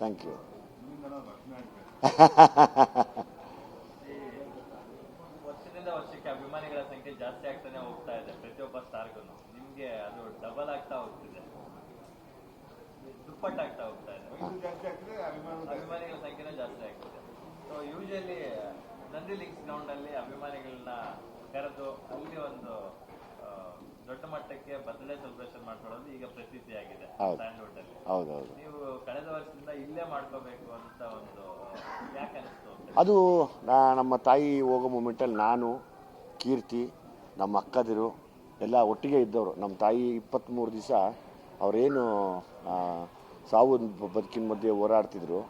Thank you. ವರ್ಷದಿಂದ ವರ್ಷಕ್ಕೆ ಅಭಿಮಾನಿಗಳ ಸಂಖ್ಯೆ ಜಾಸ್ತಿ ಆಗ್ತಾನೆ ಹೋಗ್ತಾ ಇದೆ. ಪ್ರತಿಯೊಬ್ಬ ಸ್ಟಾರ್ಗೂ ನಿಮ್ಗೆ ಅದು ಡಬಲ್ ಆಗ್ತಾ ಹೋಗ್ತಿದೆ, ದುಪ್ಪಟ್ಟಾಗ್ತಾ ಹೋಗ್ತಾ ಇದೆ. ಅಭಿಮಾನಿಗಳ ಸಂಖ್ಯೆನೇ ಜಾಸ್ತಿ ಆಗ್ತಿದೆ. So usually Nandi links ground ಅಲ್ಲಿ ಅಭಿಮಾನಿಗಳನ್ನ ಕರೆದು ಅಲ್ಲಿ ಒಂದು ದೊಡ್ಡ ಮಟ್ಟಕ್ಕೆ ಬರ್ತ್ಡೇ ಸೆಲೆಬ್ರೇಷನ್ ಮಾಡ್ಕೊಳ್ಳೋದು ಈಗ ಪ್ರತೀತಿ ಆಗಿದೆ ಸ್ಯಾಂಡ್ವುಡ್ ಅಲ್ಲಿ. ಹೌದೌದು. ನೀವು ಕಳೆದ ವರ್ಷದಿಂದ ಇಲ್ಲೇ ಮಾಡ್ಕೋಬೇಕು ಅಂತ ಒಂದು ಯಾಕೆ ಅನಿಸ್ತು? ಅದು ನಮ್ಮ ತಾಯಿ ಹೋಗೋ ಮೂಮೆಂಟಲ್ಲಿ ನಾನು, ಕೀರ್ತಿ, ನಮ್ಮ ಅಕ್ಕದಿರು ಎಲ್ಲ ಒಟ್ಟಿಗೆ ಇದ್ದವರು. ನಮ್ಮ ತಾಯಿ 23 ದಿವಸ ಅವರೇನು ಸಾವು ಬದುಕಿನ ಮಧ್ಯೆ ಹೋರಾಡ್ತಿದ್ರು.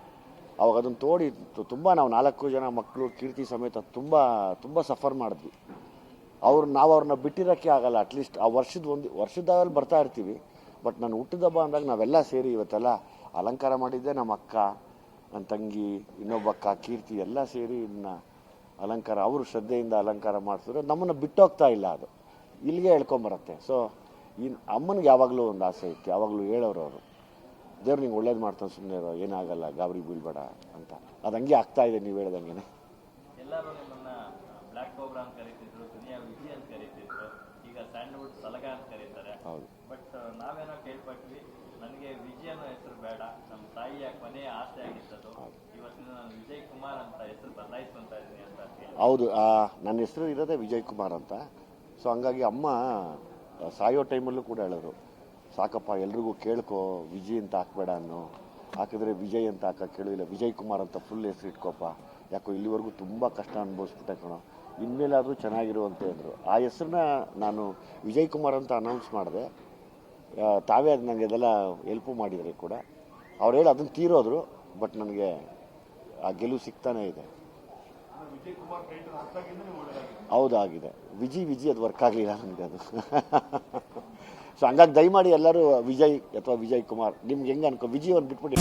ಅವಾಗ ಅದನ್ನು ತೋಡಿ ತುಂಬ ನಾವು 4 ಜನ ಮಕ್ಕಳು ಕೀರ್ತಿ ಸಮೇತ ತುಂಬ ತುಂಬ ಸಫರ್ ಮಾಡಿದ್ವಿ. ನಾವು ಅವ್ರನ್ನ ಬಿಟ್ಟಿರೋಕ್ಕೆ ಆಗಲ್ಲ. ಅಟ್ಲೀಸ್ಟ್ ಆ ವರ್ಷದಲ್ಲಿ ಬರ್ತಾ ಇರ್ತೀವಿ. ಬಟ್ ನಾನು ಹುಟ್ಟಿದ ಹಬ್ಬ ಅಂದಾಗ ನಾವೆಲ್ಲ ಸೇರಿ ಇವತ್ತೆಲ್ಲ ಅಲಂಕಾರ ಮಾಡಿದ್ದೆ. ನಮ್ಮ ಅಕ್ಕ, ನನ್ನ ತಂಗಿ, ಇನ್ನೊಬ್ಬ ಅಕ್ಕ ಕೀರ್ತಿ ಎಲ್ಲ ಸೇರಿ ಇನ್ನು ಅಲಂಕಾರ ಅವರು ಶ್ರದ್ಧೆಯಿಂದ ಅಲಂಕಾರ ಮಾಡಿಸಿದ್ರೆ ನಮ್ಮನ್ನು ಬಿಟ್ಟೋಗ್ತಾ ಇಲ್ಲ. ಅದು ಇಲ್ಲಿಗೆ ಹೇಳ್ಕೊಂಬರುತ್ತೆ. ಸೊ ಅಮ್ಮನಿಗೆ ಯಾವಾಗಲೂ ಒಂದು ಆಸೆ ಇತ್ತು, ಯಾವಾಗಲೂ ಹೇಳೋರು ಅವರು, ದೇವ್ರು ನಿಂಗೆ ಒಳ್ಳೇದು ಮಾಡ್ತಾನೆ, ಸುಮ್ಮನೆ ಇರೋ, ಏನಾಗಲ್ಲ, ಗಾಬರಿ ಬೀಳ್ಬೇಡ ಅಂತ. ಅದು ಹಂಗೆ ಆಗ್ತಾ ಇದೆ ನೀವು ಹೇಳ್ದಂಗೆ. ಎಲ್ಲರೂ ನಿಮ್ಮನ್ನ ಬ್ಲ್ಯಾಕ್ ಕೋಬ್ರಾ ಅಂತ ಕರೀತಿದ್ರು, ದುನಿಯಾ ವಿಜಿ ಅಂತ ಕರೀತಿದ್ರು, ಈಗ ಸ್ಯಾಂಡ್ವುಡ್ ಸಲಗ ಅಂತ ಕರೀತಾರೆ. ಹೌದು. ಬಟ್ ನಾವೇನೋ ಕೇಳ್ಪಟ್ವಿ, ನನಗೆ ವಿಜಯ್ ಅನ್ನೋ ಹೆಸರು ಬೇಡ, ನಮ್ಮ ತಾಯಿಯ ಕೊನೆಯ ಆಸೆ ಆಗಿದ್ದದು, ಇವತ್ತಿನ ನಾನು ವಿಜಯ್ ಕುಮಾರ್ ಅಂತ ಹೆಸರು ಬದಲಾಯಿಸ್ಕೊಂತ ಇದ್ದೀನಿ ಅಂತ ಹೇಳಿ. ಹೌದು, ನನ್ನ ಹೆಸರು ಇರೋದೇ ವಿಜಯ್ ಕುಮಾರ್ ಅಂತ. ಸೊ ಹಂಗಾಗಿ ಅಮ್ಮ ಸಾಯೋ ಟೈಮಲ್ಲೂ ಕೂಡ ಹೇಳಿದ್ರು, ಸಾಕಪ್ಪ ಎಲ್ರಿಗೂ ಕೇಳ್ಕೊ, ವಿಜಯ್ ಅಂತ ಹಾಕ್ಬೇಡ ಅನ್ನೋ, ಹಾಕಿದ್ರೆ ವಿಜಯ್ ಅಂತ ಹಾಕಕ್ಕೆ ಕೇಳಿಲ್ಲ, ವಿಜಯ್ ಕುಮಾರ್ ಅಂತ ಫುಲ್ ಹೆಸರು ಇಟ್ಕೊಪ್ಪ, ಯಾಕೋ ಇಲ್ಲಿವರೆಗೂ ತುಂಬ ಕಷ್ಟ ಅನುಭವಿಸ್ಬಿಟ್ಟೆ ಕಣೋ, ಇನ್ಮೇಲಾದರೂ ಚೆನ್ನಾಗಿರುವಂತೆ ಅಂದರು. ಆ ಹೆಸರನ್ನ ನಾನು ವಿಜಯ್ ಕುಮಾರ್ ಅಂತ ಅನೌನ್ಸ್ ಮಾಡಿದೆ. ತಾವೇ ಅದು ನನಗೆ ಅದೆಲ್ಲ ಹೆಲ್ಪು ಮಾಡಿದರೆ ಕೂಡ. ಅವ್ರು ಹೇಳಿ ಅದನ್ನು ತೀರೋದ್ರು. ಬಟ್ ನನಗೆ ಆ ಗೆಲುವು ಸಿಗ್ತಾನೇ ಇದೆ. ಹೌದಾಗಿದೆ. ವಿಜಿ ಅದು ವರ್ಕ್ ಆಗಲಿಲ್ಲ ನನಗೆ ಅದು. ಸೊ ಹಂಗಾಗಿ ದಯಮಾಡಿ ಎಲ್ಲರೂ ವಿಜಯ್ ಅಥವಾ ವಿಜಯ್ ಕುಮಾರ್ ನಿಮ್ಗೆ ಹೆಂಗೆ ಅನ್ಕೋ, ವಿಜಯ್ ಅವ್ರು ಬಿಟ್ಬಿಟ್ಟು